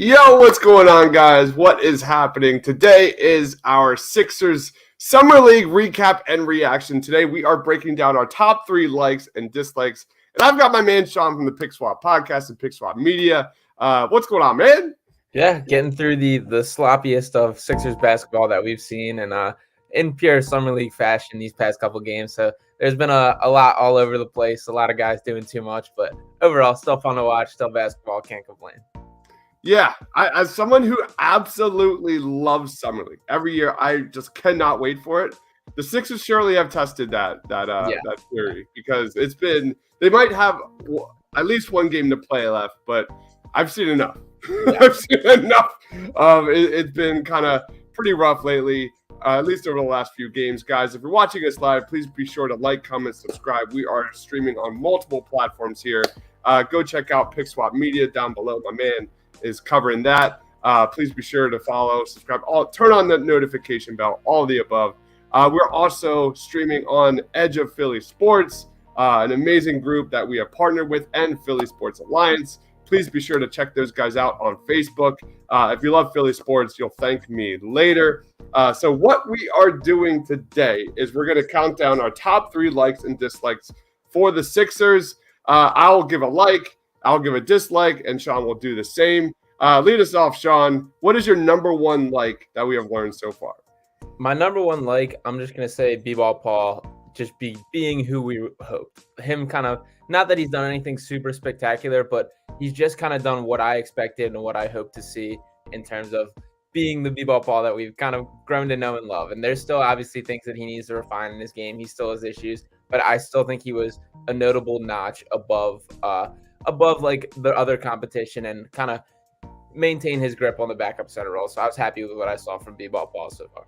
Yo, what's going on, guys? What is happening? Today is our Sixers Summer League recap and reaction. Today, we are breaking down our top 3 likes and dislikes. And I've got my man, Sean, from the Pick Swap Podcast and Pick Swap Media. What's going on, man? Yeah, getting through the sloppiest of Sixers basketball that we've seen and in pure Summer League fashion these past couple games. So there's been a lot all over the place, a lot of guys doing too much, but overall, still fun to watch, still basketball, can't complain. Yeah, as someone who absolutely loves Summer League, every year I just cannot wait for it. The Sixers surely have tested that theory because it's been – they might have at least one game to play left, but I've seen enough. Yeah. I've seen enough. It's been kind of pretty rough lately, at least over the last few games. Guys, if you're watching us live, please be sure to like, comment, subscribe. We are streaming on multiple platforms here. Go check out Pick Swap Media down below. My man is covering that. Please be sure to follow, subscribe, turn on the notification bell, all of the above. We're also streaming on Edge of Philly Sports, an amazing group that we have partnered with, and Philly Sports Alliance. Please be sure to check those guys out on Facebook. If you love Philly sports, you'll thank me later. So what we are doing today is we're going to count down our top 3 likes and dislikes for the Sixers. I'll give a like, I'll give a dislike, and Sean will do the same. Lead us off, Sean. What is your number 1 like that we have learned so far? My number 1 like, I'm just going to say B-Ball Paul just being who we hoped. Him kind of, not that he's done anything super spectacular, but he's just kind of done what I expected and what I hoped to see in terms of being the B-Ball Paul that we've kind of grown to know and love. And there's still obviously things that he needs to refine in his game. He still has issues, but I still think he was a notable notch above like the other competition and kind of maintain his grip on the backup center role. So I was happy with what I saw from B-Ball Paul so far.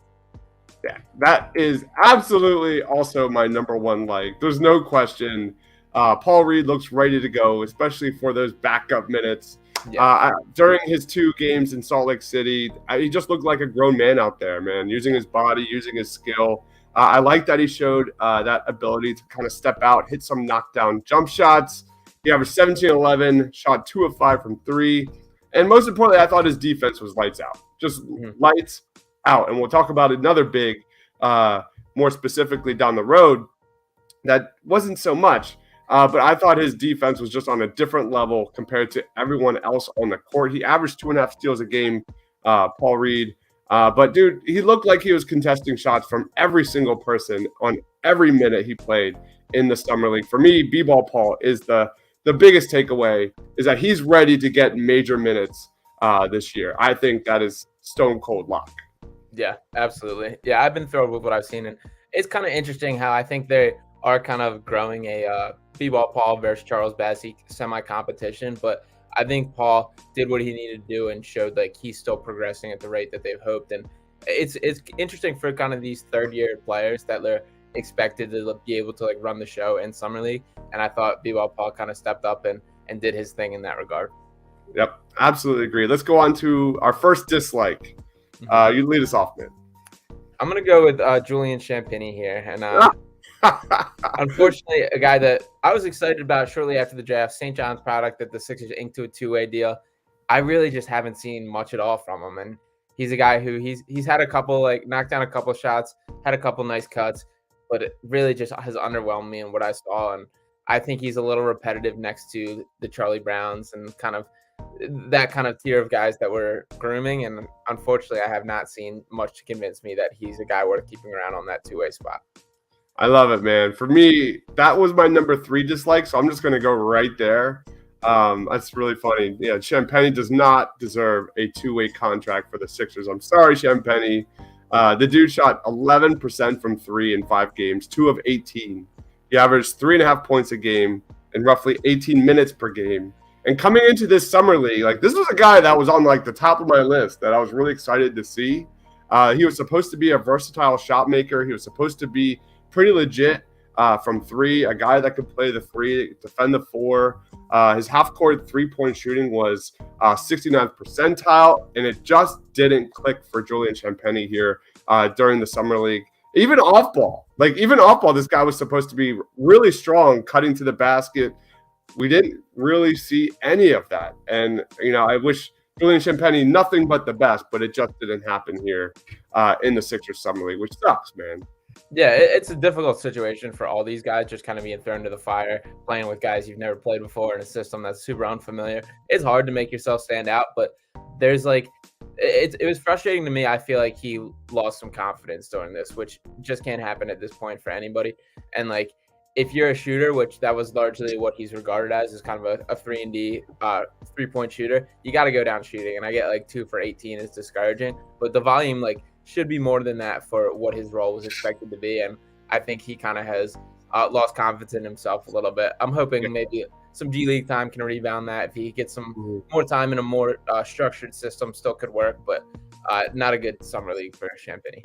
Yeah, that is absolutely also my number 1 like. There's no question. Paul Reed looks ready to go, especially for those backup minutes. Yeah. During his 2 games in Salt Lake City, he just looked like a grown man out there, man, using his body, using his skill. I like that he showed that ability to kind of step out, hit some knockdown jump shots. He averaged 17-11, shot 2 of 5 from 3. And most importantly, I thought his defense was lights out. Just lights out. And we'll talk about another big, more specifically down the road, that wasn't so much. But I thought his defense was just on a different level compared to everyone else on the court. He averaged 2.5 steals a game, Paul Reed. But, dude, he looked like he was contesting shots from every single person on every minute he played in the Summer League. For me, B-Ball Paul is the biggest takeaway is that he's ready to get major minutes this year. I think that is stone cold lock. Yeah, absolutely. Yeah, I've been thrilled with what I've seen. And it's kind of interesting how I think they are kind of growing a B-Ball Paul versus Charles Bassey semi-competition. But I think Paul did what he needed to do and showed like he's still progressing at the rate that they've hoped. And it's interesting for kind of these third-year players that they're expected to be able to like run the show in Summer League. And I thought B-Ball Paul kind of stepped up and did his thing in that regard. Yep, absolutely agree. Let's go on to our first dislike. You lead us off, man. I'm going to go with Julian Champagne here. And unfortunately, a guy that I was excited about shortly after the draft, St. John's product that the Sixers inked to a 2-way deal. I really just haven't seen much at all from him. And he's a guy who he's had a couple, like knocked down a couple shots, had a couple nice cuts, but it really just has underwhelmed me in what I saw. And I think he's a little repetitive next to the Charlie Browns and kind of that kind of tier of guys that we're grooming. And unfortunately, I have not seen much to convince me that he's a guy worth keeping around on that 2-way spot. I love it, man. For me, that was my number 3 dislike, so I'm just going to go right there. That's really funny. Yeah, Champagne does not deserve a 2-way contract for the Sixers. I'm sorry, Champagne. The dude shot 11% from 3 in 5 games, 2 of 18. He averaged 3.5 points a game and roughly 18 minutes per game. And coming into this Summer League, like this was a guy that was on like the top of my list that I was really excited to see. He was supposed to be a versatile shot maker. He was supposed to be pretty legit from 3, a guy that could play the 3, defend the 4. His half-court three-point shooting was 69th percentile, and it just didn't click for Julian Champagne here during the Summer League. Even off ball, this guy was supposed to be really strong, cutting to the basket. We didn't really see any of that. And, I wish Julian Champagne, nothing but the best, but it just didn't happen here in the Sixers Summer League, which sucks, man. Yeah, it's a difficult situation for all these guys just kind of being thrown to the fire, playing with guys you've never played before in a system that's super unfamiliar. It's hard to make yourself stand out, but there's like it was frustrating to me. I feel like he lost some confidence during this, which just can't happen at this point for anybody. And like if you're a shooter, which that was largely what he's regarded as, is kind of a 3-and-D 3-point shooter, you got to go down shooting. And I get like 2 for 18 is discouraging, but the volume should be more than that for what his role was expected to be. And I think he kind of has lost confidence in himself a little bit. I'm hoping maybe some G League time can rebound that. If he gets some more time in a more structured system, still could work, but not a good summer league for Champagne.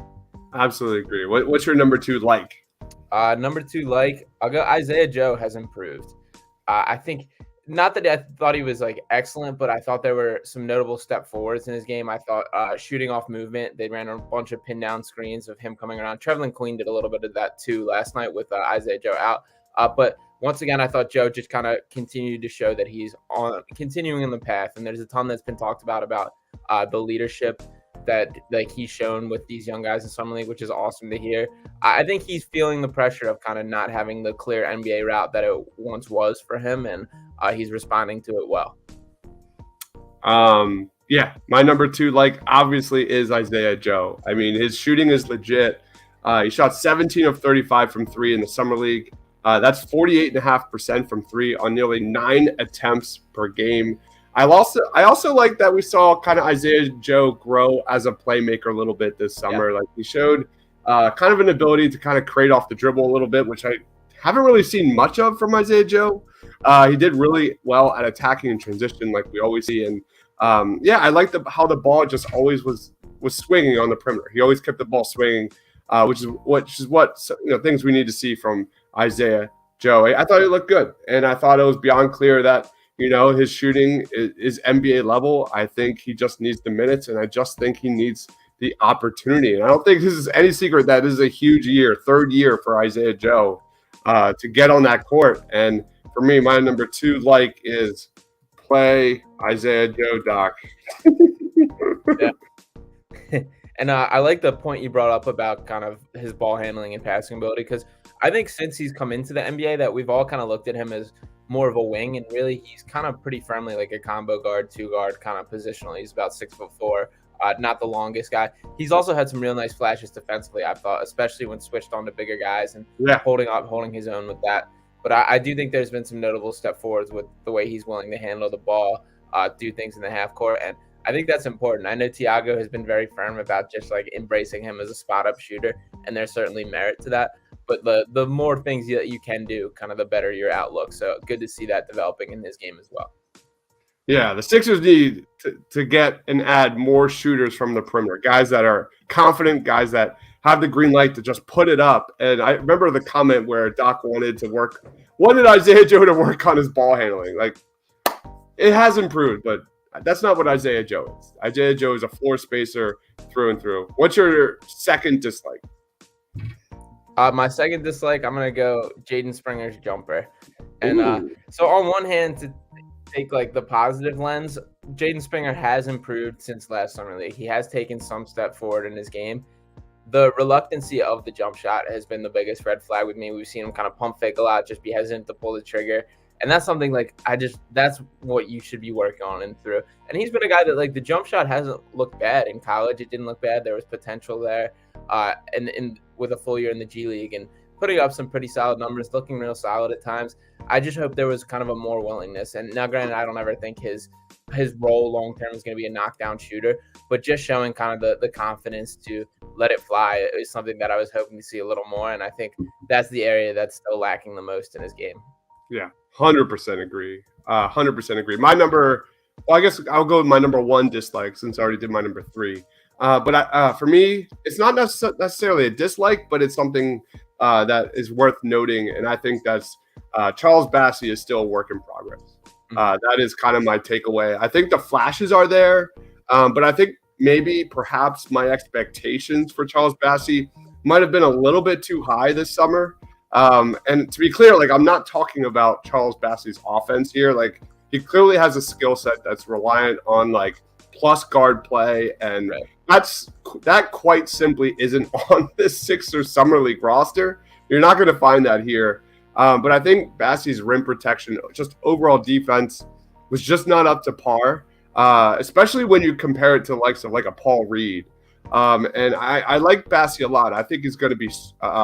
Absolutely agree. What's your number 2 like? Number 2 I'll go Isaiah Joe has improved. I think not that I thought he was excellent, but I thought there were some notable step forwards in his game. I thought shooting off movement, they ran a bunch of pin down screens of him coming around. Trevelin Queen did a little bit of that too last night with Isaiah Joe out. But once again, I thought Joe just kind of continued to show that he's continuing on the path. And there's a ton that's been talked about the leadership that he's shown with these young guys in summer league, which is awesome to hear. I think he's feeling the pressure of kind of not having the clear NBA route that it once was for him, and he's responding to it well. Yeah, my number 2 obviously is Isaiah Joe. I mean, his shooting is legit. He shot 17 of 35 from 3 in the summer league. That's 48.5% from 3 on nearly 9 attempts per game. I also like that we saw kind of Isaiah Joe grow as a playmaker a little bit this summer. Yeah. He showed kind of an ability to kind of create off the dribble a little bit, which I haven't really seen much of from Isaiah Joe. He did really well at attacking in transition, like we always see. And I like how the ball just always was swinging on the perimeter. He always kept the ball swinging, which is what things we need to see from Isaiah Joe. I thought he looked good, and I thought it was beyond clear that his shooting is NBA level. I think he just needs the minutes, and I just think he needs the opportunity. And I don't think this is any secret that this is a huge year, 3rd year for Isaiah Joe to get on that court. And for me, my number 2 is play Isaiah Joe, Doc. Yeah. And I like the point you brought up about kind of his ball handling and passing ability, because I think since he's come into the NBA that we've all kind of looked at him as more of a wing, and really he's kind of pretty firmly like a combo guard, 2-guard kind of positional. He's about 6'4", not the longest guy. He's also had some real nice flashes defensively, I thought, especially when switched on to bigger guys and holding his own with that. But I do think there's been some notable step forwards with the way he's willing to handle the ball, do things in the half court, and I think that's important. I know Tiago has been very firm about just embracing him as a spot up shooter, and there's certainly merit to that. But the more things that you can do, kind of the better your outlook. So good to see that developing in his game as well. Yeah, the Sixers need to get and add more shooters from the perimeter, guys that are confident, guys that have the green light to just put it up. And I remember the comment where Doc wanted Isaiah Joe to work on his ball handling. It has improved, but that's not what Isaiah Joe is. Isaiah Joe is a floor spacer through and through. What's your second dislike? My second dislike, I'm going to go Jaden Springer's jumper. And so on one hand, to take the positive lens, Jaden Springer has improved since last summer league. He has taken some step forward in his game. The reluctancy of the jump shot has been the biggest red flag with me. We've seen him kind of pump fake a lot, just be hesitant to pull the trigger. And that's something that's what you should be working on and through. And he's been a guy that the jump shot hasn't looked bad in college. It didn't look bad. There was potential there. And with a full year in the G League and putting up some pretty solid numbers, looking real solid at times. I just hope there was kind of a more willingness. And now, granted, I don't ever think his role long term is going to be a knockdown shooter, but just showing kind of the confidence to let it fly is something that I was hoping to see a little more. And I think that's the area that's still lacking the most in his game. Yeah, 100% agree. 100% agree. I guess I'll go with my number 1 dislike since I already did my number 3. But for me, it's not necessarily a dislike, but it's something that is worth noting. And I think that's Charles Bassey is still a work in progress. That is kind of my takeaway. I think the flashes are there, but I think perhaps my expectations for Charles Bassey might have been a little bit too high this summer. And to be clear, I'm not talking about Charles Bassey's offense here. He clearly has a skill set that's reliant on plus guard play, and Right. that quite simply isn't on this Sixers Summer League roster. You're not going to find that here. But I think Bassey's rim protection, just overall defense, was just not up to par, especially when you compare it to the likes of like a Paul Reed. And I like Bassey a lot. I think he's going to be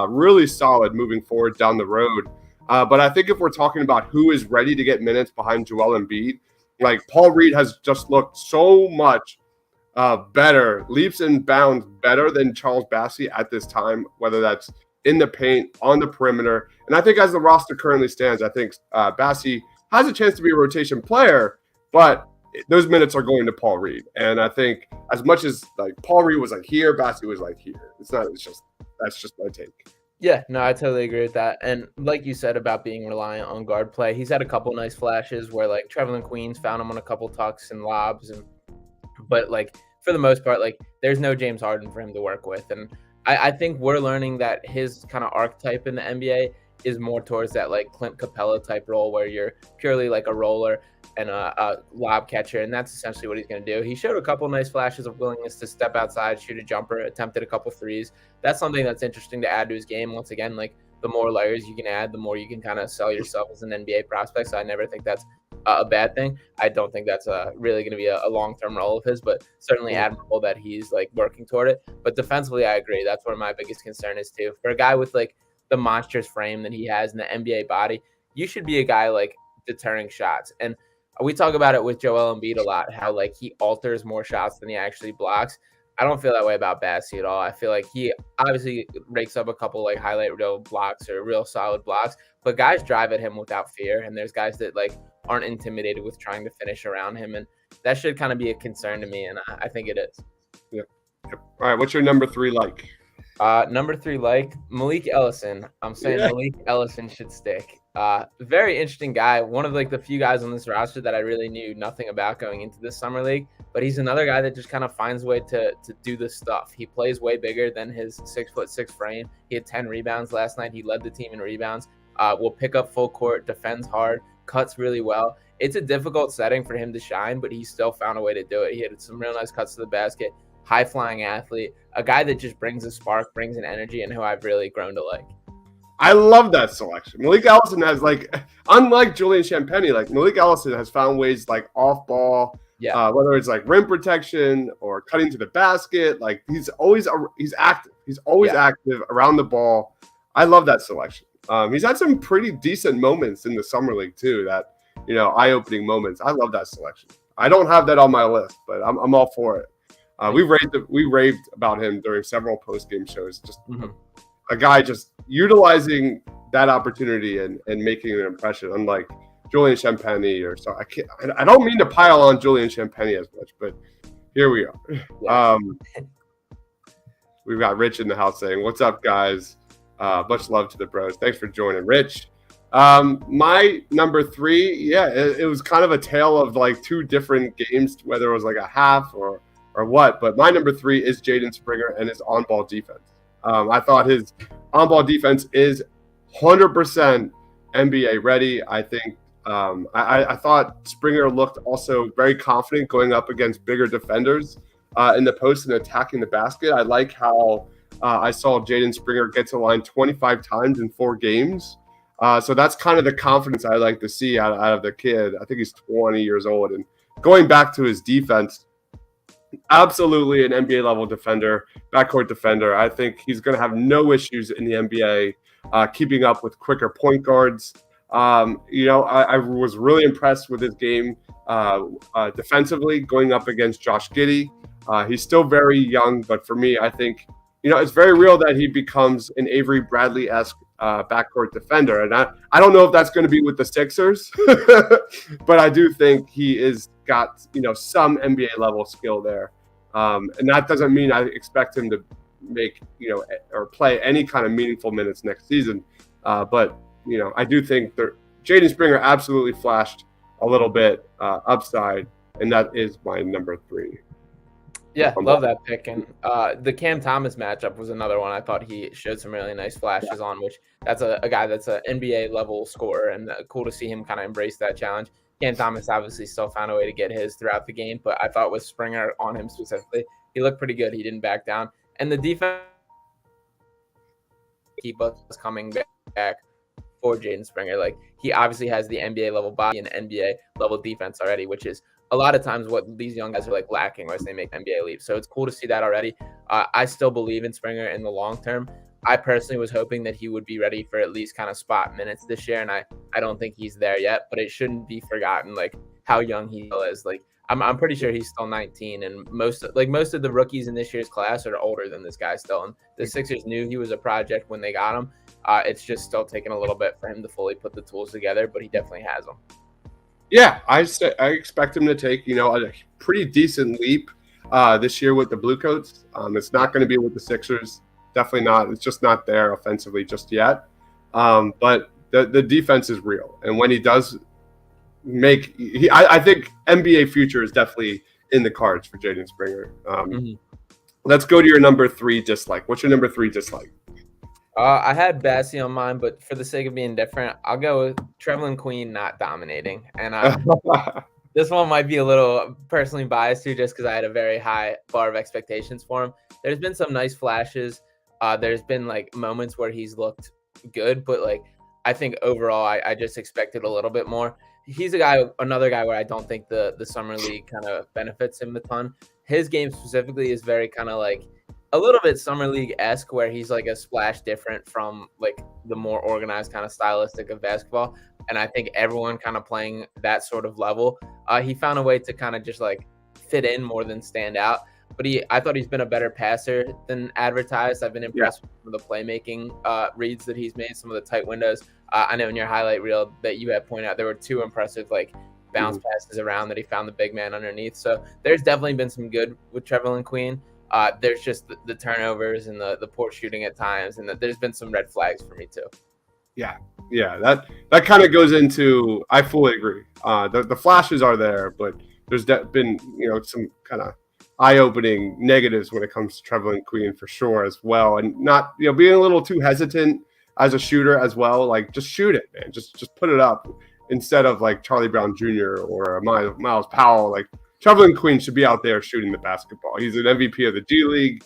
really solid moving forward down the road. But I think if we're talking about who is ready to get minutes behind Joel Embiid, like Paul Reed has just looked so much better, leaps and bounds better than Charles Bassey at this time, whether that's in the paint, on the perimeter. And I think as the roster currently stands, I think Bassey has a chance to be a rotation player, but those minutes are going to Paul Reed. And I think as much as like Paul Reed was like here, Bassey was like here. That's just my take. Yeah, no, I totally agree with that. And like you said about being reliant on guard play, he's had a couple nice flashes where like Trevelyan Queens found him on a couple tucks and lobs, but like for the most part, like there's no James Harden for him to work with. And I think we're learning that his kind of archetype in the NBA is more towards that like Clint Capella type role where you're purely like a roller and a lob catcher, and that's essentially what he's going to do. He showed a couple nice flashes of willingness to step outside, shoot a jumper, attempted a couple threes. That's something that's interesting to add to his game. Once again, like the more layers you can add, the more you can kind of sell yourself as an NBA prospect. So I never think that's a bad thing. I don't think that's really going to be a long-term role of his, but certainly admirable that he's like working toward it. But defensively, I agree. That's where my biggest concern is too. For a guy with like the monstrous frame that he has in the NBA body, you should be a guy like deterring shots. And we talk about it with Joel Embiid a lot, how like he alters more shots than he actually blocks. I don't feel that way about Bassey at all. I feel like he obviously rakes up a couple like highlight reel blocks or real solid blocks, but guys drive at him without fear. And there's guys that like aren't intimidated with trying to finish around him. And that should kind of be a concern to me. And I think it is. Yep. All right. What's your number 3 like? Number 3 like Malik Ellison. I'm saying Malik Ellison should stick. Very interesting guy. One of like the few guys on this roster that I really knew nothing about going into this summer league, but he's another guy that just kind of finds a way to do this stuff. He plays way bigger than his 6'6" frame. He had 10 rebounds last night. He led the team in rebounds. Will pick up full court, defends hard, cuts really well. It's a difficult setting for him to shine, but he still found a way to do it. He had some real nice cuts to the basket. High-flying athlete, a guy that just brings a spark, brings an energy, and who I've really grown to like. I love that selection. Malik Ellison has like, unlike Julian Champagne, like Malik Ellison has found ways like off ball, whether it's like rim protection or cutting to the basket. Like he's active. He's always active around the ball. I love that selection. He's had some pretty decent moments in the summer league too. That eye-opening moments. I love that selection. I don't have that on my list, but I'm all for it. We raved about him during several post-game shows. Just a guy just utilizing that opportunity and making an impression, unlike Julian Champagne or so. I don't mean to pile on Julian Champagne as much, but here we are. We've got Rich in the house saying, "What's up, guys? Much love to the bros. Thanks for joining, Rich." My number 3, it was kind of a tale of like 2 different games, whether it was like a half or what, but my number 3 is Jaden Springer and his on-ball defense. I thought his on-ball defense is 100% NBA ready. I think I thought Springer looked also very confident going up against bigger defenders in the post and attacking the basket. I like how I saw Jaden Springer get to the line 25 times in 4 games. So that's kind of the confidence I like to see out of the kid. I think he's 20 years old. And going back to his defense, absolutely an NBA level defender, backcourt defender. I think he's going to have no issues in the NBA keeping up with quicker point guards. I was really impressed with his game defensively going up against Josh Giddey. He's still very young, but for me, I think, it's very real that he becomes an Avery Bradley-esque backcourt defender. And I don't know if that's going to be with the Sixers, but I do think he is got, some NBA level skill there. And that doesn't mean I expect him to make, or play any kind of meaningful minutes next season. But, I do think Jaden Springer absolutely flashed a little bit upside, and that is my number 3. Yeah, love that pick. And the Cam Thomas matchup was another one I thought he showed some really nice flashes on, which that's a guy that's an NBA level scorer, and cool to see him kind of embrace that challenge. Cam Thomas obviously still found a way to get his throughout the game, but I thought with Springer on him specifically, he looked pretty good. He didn't back down. And the defense keep us coming back for Jaden Springer. Like, he obviously has the NBA level body and NBA level defense already, which is a lot of times what these young guys are like lacking as they make NBA leaps. So it's cool to see that already. I still believe in Springer in the long term. I personally was hoping that he would be ready for at least kind of spot minutes this year, and I don't think he's there yet, but it shouldn't be forgotten like how young he is. Like, I'm pretty sure he's still 19, and most of the rookies in this year's class are older than this guy still. And the Sixers knew he was a project when they got him. It's just still taking a little bit for him to fully put the tools together, but he definitely has them. Yeah, I expect him to take a pretty decent leap this year with the Bluecoats. It's not going to be with the Sixers. Definitely not. It's just not there offensively just yet. But the defense is real, and when he does I think NBA future is definitely in the cards for Jaden Springer. Let's go to your number 3 dislike. What's your number 3 dislike? I had Bassie on mine, but for the sake of being different, I'll go with Trevelin Queen not dominating. And this one might be a little personally biased too, just because I had a very high bar of expectations for him. There's been some nice flashes. There's been like moments where he's looked good, but like I think overall I just expected a little bit more. He's another guy where I don't think the summer league kind of benefits him a ton. His game specifically is very kind of like a little bit summer league-esque, where he's like a splash different from like the more organized kind of stylistic of basketball. And I think everyone kind of playing that sort of level, he found a way to kind of just like fit in more than stand out. But I thought he's been a better passer than advertised. I've been impressed with some of the playmaking reads that he's made, some of the tight windows. I know in your highlight reel that you had pointed out there were 2 impressive like bounce passes around that he found the big man underneath. So there's definitely been some good with Trevelin Queen. There's just the turnovers and the poor shooting at times, and there's been some red flags for me too. Yeah, that kind of goes into. I fully agree. The flashes are there, but there's been some kind of eye-opening negatives when it comes to Trevelin Queen for sure as well, and not being a little too hesitant as a shooter as well. Like, just shoot it, man. Just put it up instead of like Charlie Brown Jr. or Miles Powell. Like, Trevelin Queen should be out there shooting the basketball. He's an MVP of the G League,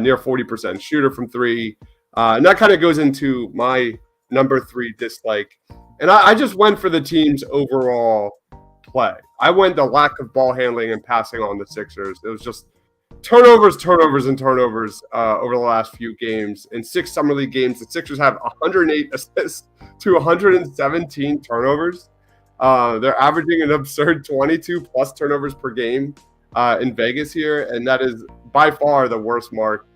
near 40% shooter from 3. And that kind of goes into my number 3 dislike. And I just went for the team's overall play. I went the lack of ball handling and passing on the Sixers. It was just turnovers over the last few games. In 6 summer league games, the Sixers have 108 assists to 117 turnovers. They're averaging an absurd 22 plus turnovers per game in Vegas here, and that is by far the worst mark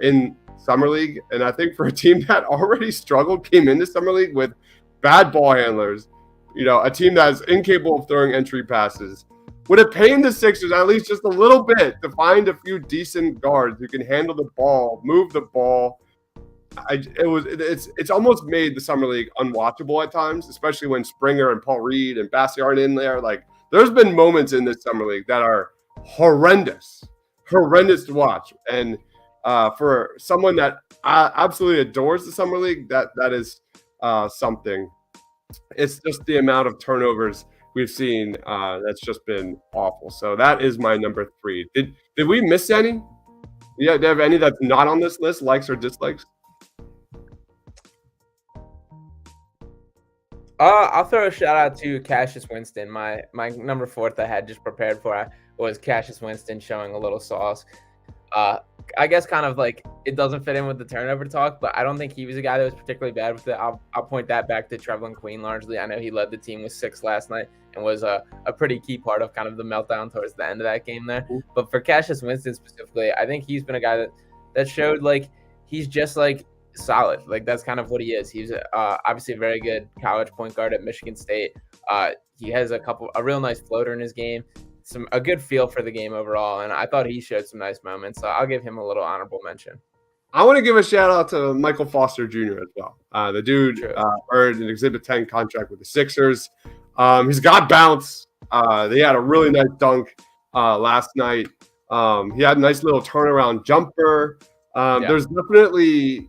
in summer league. And I think for a team that already struggled, came into summer league with bad ball handlers, a team that's incapable of throwing entry passes, would have pained the Sixers at least just a little bit to find a few decent guards who can handle the ball, move the ball. It's almost made the summer league unwatchable at times, especially when Springer and Paul Reed and Bassie aren't in there. Like, there's been moments in this summer league that are horrendous to watch. And for someone that absolutely adores the summer league, that is something. It's just the amount of turnovers we've seen that's just been awful. So that is my number 3. Did we miss any? Yeah, do you have any that's not on this list, likes or dislikes? I'll throw a shout out to Cassius Winston. My number 4 I had just prepared for was Cassius Winston showing a little sauce. I guess kind of like it doesn't fit in with the turnover talk, but I don't think he was a guy that was particularly bad with it. I'll point that back to Trevelin Queen largely. I know he led the team with 6 last night and was a pretty key part of kind of the meltdown towards the end of that game there. But for Cassius Winston specifically, I think he's been a guy that showed like he's just like solid. Like, that's kind of what he is. He's obviously a very good college point guard at Michigan State. He has a real nice floater in his game, a good feel for the game overall, and I thought he showed some nice moments. So I'll give him a little honorable mention. I want to give a shout out to Michael Foster Jr. as well. The dude earned an Exhibit 10 contract with the Sixers. He's got bounce. They had a really nice dunk last night. He had a nice little turnaround jumper. There's definitely,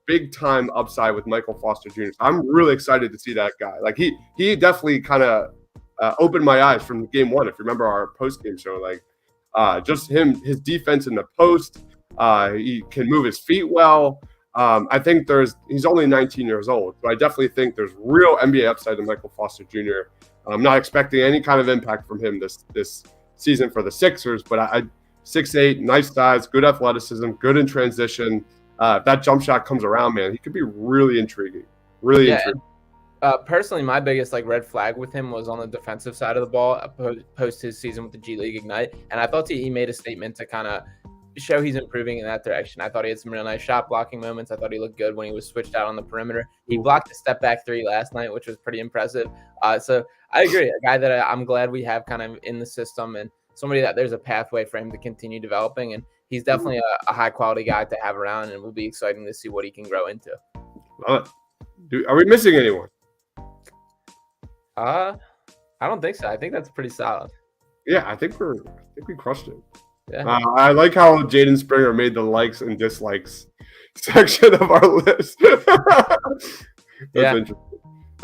big time upside with Michael Foster Jr. I'm really excited to see that guy. Like, he definitely kind of opened my eyes from game one. If you remember our post game show, like just his defense in the post. He can move his feet well. I think he's only 19 years old, so I definitely think there's real NBA upside to Michael Foster Jr. I'm not expecting any kind of impact from him this season for the Sixers, but I 6'8", nice size, good athleticism, good in transition. If that jump shot comes around, man, he could be really intriguing. Really intriguing. Personally, my biggest red flag with him was on the defensive side of the ball post his season with the G League Ignite, and I thought he made a statement to kind of show he's improving in that direction. I thought he had some real nice shot blocking moments. I thought he looked good when he was switched out on the perimeter. He blocked a step back 3 last night, which was pretty impressive. So I agree, a guy that I'm glad we have kind of in the system, and somebody that there's a pathway for him to continue developing, and he's definitely a high quality guy to have around, and it will be exciting to see what he can grow into. Are we missing anyone? I don't think so. I think that's pretty solid. Yeah, I think we crushed it. Yeah. I like how Jaden Springer made the likes and dislikes section of our list. That's interesting.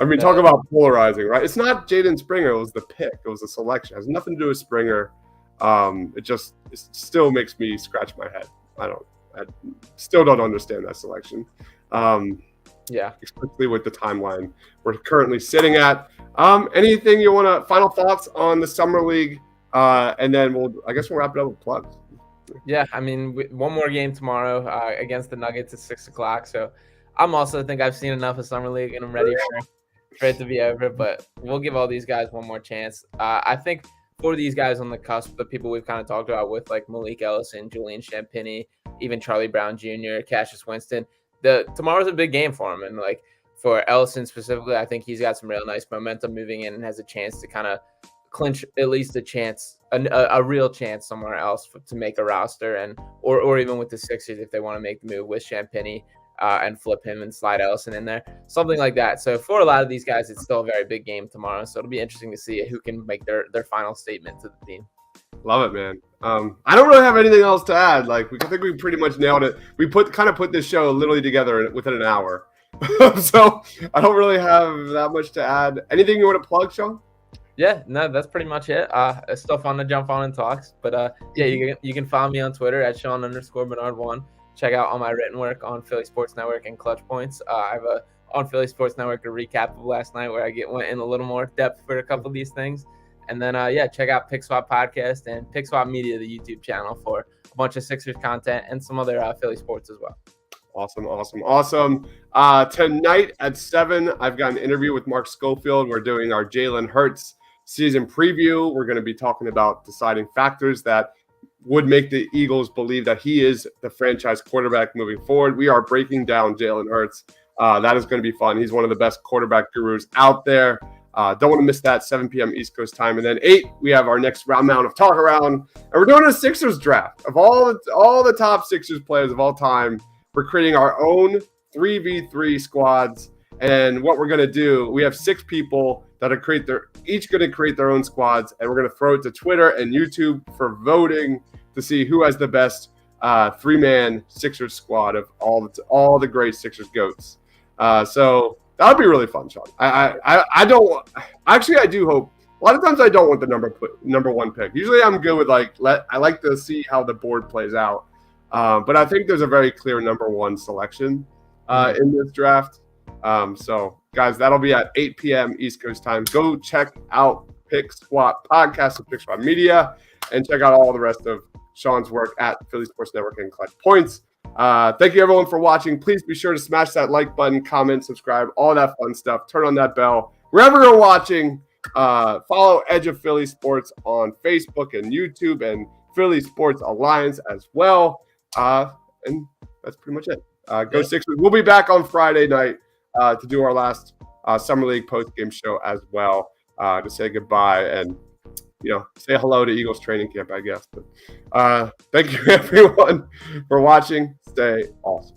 I mean, talk about polarizing, right? It's not Jaden Springer. It was the pick. It was the selection. It has nothing to do with Springer. It still makes me scratch my head. I still don't understand that selection. Especially with the timeline we're currently sitting at. Anything you want to, final thoughts on the Summer League? And then we'll wrap it up with plugs. Yeah, I mean, one more game tomorrow against the Nuggets at 6:00. So I'm also think I've seen enough of Summer League, and I'm ready for it to be over. But we'll give all these guys one more chance. I think for these guys on the cusp, the people we've kind of talked about with like Malik Ellison, Julian Champagne, even Charlie Brown Jr., Cassius Winston, tomorrow's a big game for him. And like for Ellison specifically, I think he's got some real nice momentum moving in and has a chance to kind of clinch at least a chance, a real chance somewhere else to make a roster, and or even with the Sixers if they want to make the move with Champagne and flip him and slide Ellison in there, something like that. So for a lot of these guys, it's still a very big game tomorrow. So it'll be interesting to see who can make their final statement to the team. Love it, man. I don't really have anything else to add. Like I think we pretty much nailed it. We put this show literally together within an hour. So I don't really have that much to add. Anything you want to plug, Sean? Yeah, no, that's pretty much it. It's still fun to jump on and talk. But you can follow me on Twitter at Sean_Bernard1. Check out all my written work on Philly Sports Network and Clutch Points. I have on Philly Sports Network a recap of last night where I went in a little more depth for a couple of these things. And then check out Pick Swap Podcast and Pick Swap Media, the YouTube channel, for a bunch of Sixers content and some other Philly sports as well. Awesome. Tonight at 7, I've got an interview with Mark Schofield. We're doing our Jalen Hurts season preview. We're going to be talking about deciding factors that would make the Eagles believe that he is the franchise quarterback moving forward. We are breaking down Jalen Hurts. That is going to be fun. He's one of the best quarterback gurus out there. Don't want to miss that, 7 p.m. East Coast time. And then 8, we have our next round of talk around. And we're doing a Sixers draft of all the top Sixers players of all time. We're creating our own 3v3 squads. And what we're going to do, we have 6 people that are each going to create their own squads. And we're going to throw it to Twitter and YouTube for voting to see who has the best 3-man Sixers squad of all the great Sixers GOATs. So that would be really fun, Sean. I do hope. A lot of times I don't want the number 1 pick. Usually I'm good with I like to see how the board plays out. But I think there's a very clear number 1 selection in this draft. So guys, that'll be at 8 p.m. East Coast time. Go check out Pick Swap Podcast and Pick Swap Media, and check out all the rest of Sean's work at Philly Sports Network and Clutch Points. Thank you everyone for watching. Please be sure to smash that like button, comment, subscribe, all that fun stuff. Turn on that bell. Wherever you're watching, follow Edge of Philly Sports on Facebook and YouTube, and Philly Sports Alliance as well. And that's pretty much it. Go Sixers. We'll be back on Friday night to do our last Summer League post-game show as well, to say goodbye and say hello to Eagles training camp, I guess. But thank you everyone for watching. Stay awesome.